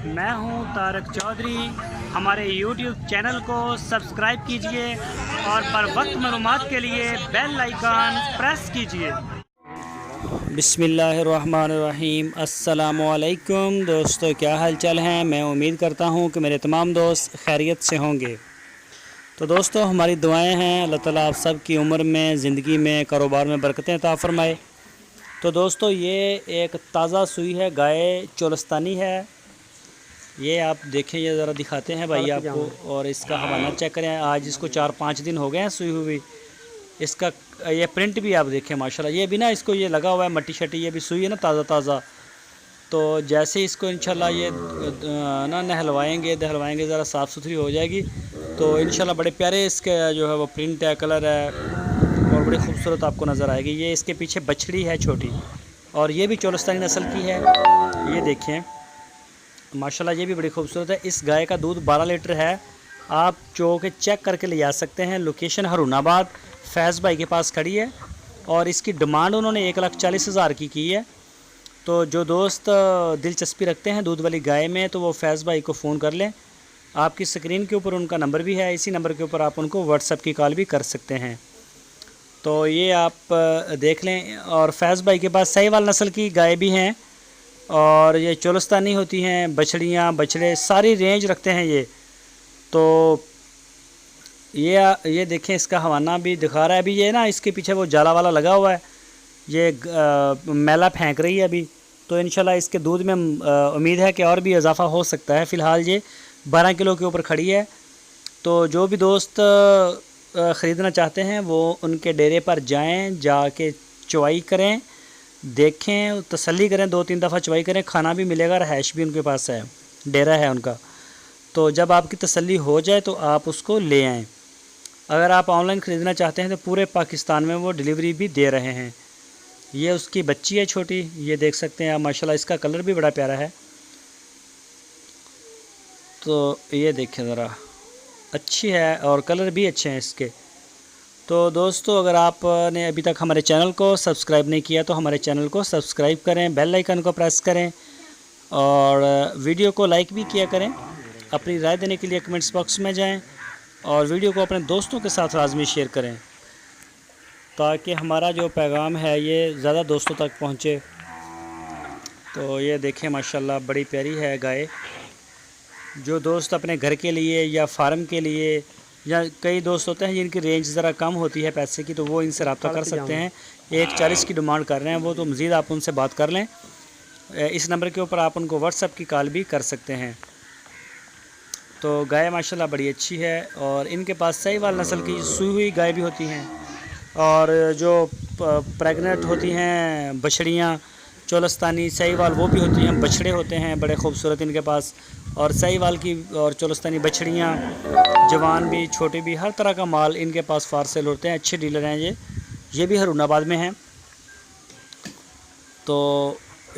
मैं हूं तारक चौधरी। हमारे YouTube चैनल को सब्सक्राइब कीजिए और बर वक्त मालूमात के लिए बेल आइकन प्रेस कीजिए। बिस्मिल्लाहिर्रहमानिर्रहीम। अस्सलामुअलैकुम दोस्तों, क्या हाल चाल हैं। मैं उम्मीद करता हूं कि मेरे तमाम दोस्त खैरियत से होंगे। तो दोस्तों, हमारी दुआएं हैं अल्लाह ताला आप सब की उम्र में, ज़िंदगी में, कारोबार में बरकतें अता फरमाए। तो दोस्तों, ये एक ताज़ा सुई है, गाय चोलस्तानी है। ये आप देखें, ये ज़रा दिखाते हैं भाई आपको, और इसका हवाना चेक करें। आज इसको 4-5 दिन हो गए हैं सुई हुई। इसका ये प्रिंट भी आप देखें माशाल्लाह। ये भी ना, इसको ये लगा हुआ है मट्टी शट्टी, ये भी सुई है ना ताज़ा। तो जैसे ही इसको इंशाल्लाह ये ना दहलवाएंगे ज़रा साफ़ सुथरी हो जाएगी तो इंशाल्लाह बड़े प्यारे इसके जो है वो प्रिंट है, कलर है और बड़ी खूबसूरत आपको नज़र आएगी। ये इसके पीछे बछड़ी है छोटी, और ये भी चोलस्तानी नस्ल की है। ये देखें माशाल्लाह, ये भी बड़ी खूबसूरत है। इस गाय का दूध 12 लीटर है। आप जो के चेक करके ले जा सकते हैं। लोकेशन हरूनाबाद, फैज़ भाई के पास खड़ी है और इसकी डिमांड उन्होंने 1,40,000 की है। तो जो दोस्त दिलचस्पी रखते हैं दूध वाली गाय में तो वो फैज़ भाई को फ़ोन कर लें। आपकी स्क्रीन के ऊपर उनका नंबर भी है, इसी नंबर के ऊपर आप उनको व्हाट्सएप की कॉल भी कर सकते हैं। तो ये आप देख लें। और फैज़ भाई के पास साहिवाल नस्ल की गाय भी हैं और ये चोलस्तानी होती हैं, बछड़ियाँ बछड़े सारी रेंज रखते हैं ये। तो ये देखें, इसका हवाना भी दिखा रहा है। अभी ये ना इसके पीछे वो जाला वाला लगा हुआ है, ये मैला फेंक रही है अभी। तो इंशाल्लाह इसके दूध में उम्मीद है कि और भी इजाफ़ा हो सकता है। फ़िलहाल ये 12 किलो के ऊपर खड़ी है। तो जो भी दोस्त ख़रीदना चाहते हैं वो उनके डेरे पर जाएं, जाके चवाई करें, देखें, तसल्ली करें, 2-3 दफ़ा चवाई करें। खाना भी मिलेगा, रहाइश भी उनके पास है, डेरा है उनका। तो जब आपकी तसल्ली हो जाए तो आप उसको ले आएँ। अगर आप ऑनलाइन ख़रीदना चाहते हैं तो पूरे पाकिस्तान में वो डिलीवरी भी दे रहे हैं। ये उसकी बच्ची है छोटी, ये देख सकते हैं आप माशाल्लाह। इसका कलर भी बड़ा प्यारा है। तो ये देखें ज़रा, अच्छी है और कलर भी अच्छे हैं इसके। तो दोस्तों, अगर आपने अभी तक हमारे चैनल को सब्सक्राइब नहीं किया तो हमारे चैनल को सब्सक्राइब करें, बेल आइकन को प्रेस करें और वीडियो को लाइक भी किया करें। अपनी राय देने के लिए कमेंट्स बॉक्स में जाएं और वीडियो को अपने दोस्तों के साथ लाजमी शेयर करें ताकि हमारा जो पैगाम है ये ज़्यादा दोस्तों तक पहुँचे। तो ये देखें माशाल्लाह, बड़ी प्यारी है गाय। जो दोस्त अपने घर के लिए या फार्म के लिए, या कई दोस्त होते हैं जिनकी रेंज ज़रा कम होती है पैसे की, तो वो इनसे रब्ता कर सकते हैं। 1,40 की डिमांड कर रहे हैं वो, तो मज़ीद आप उनसे बात कर लें। इस नंबर के ऊपर आप उनको व्हाट्सएप की कॉल भी कर सकते हैं। तो गाय माशाल्लाह बड़ी अच्छी है और इनके पास साहिवाल नस्ल की सूई हुई गाय भी होती हैं और जो प्रेग्नेंट होती हैं बछड़ियाँ चोलस्तानी साहिवाल वो भी होती हैं। बछड़े होते हैं बड़े खूबसूरत इनके पास, और साहिवाल की और चोलस्तानी बछड़ियाँ, जवान भी छोटे भी, हर तरह का माल इनके पास फारसेल होते हैं। अच्छे डीलर हैं ये भी हरूनाबाद में हैं। तो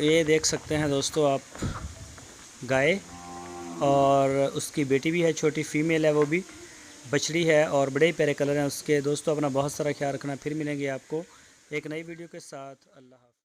ये देख सकते हैं दोस्तों आप गाय, और उसकी बेटी भी है छोटी, फ़ीमेल है, वो भी बछड़ी है और बड़े प्यारे कलर हैं उसके। दोस्तों, अपना बहुत सारा ख्याल रखना। फिर मिलेंगे आपको एक नई वीडियो के साथ। अल्लाह हाफ़िज़।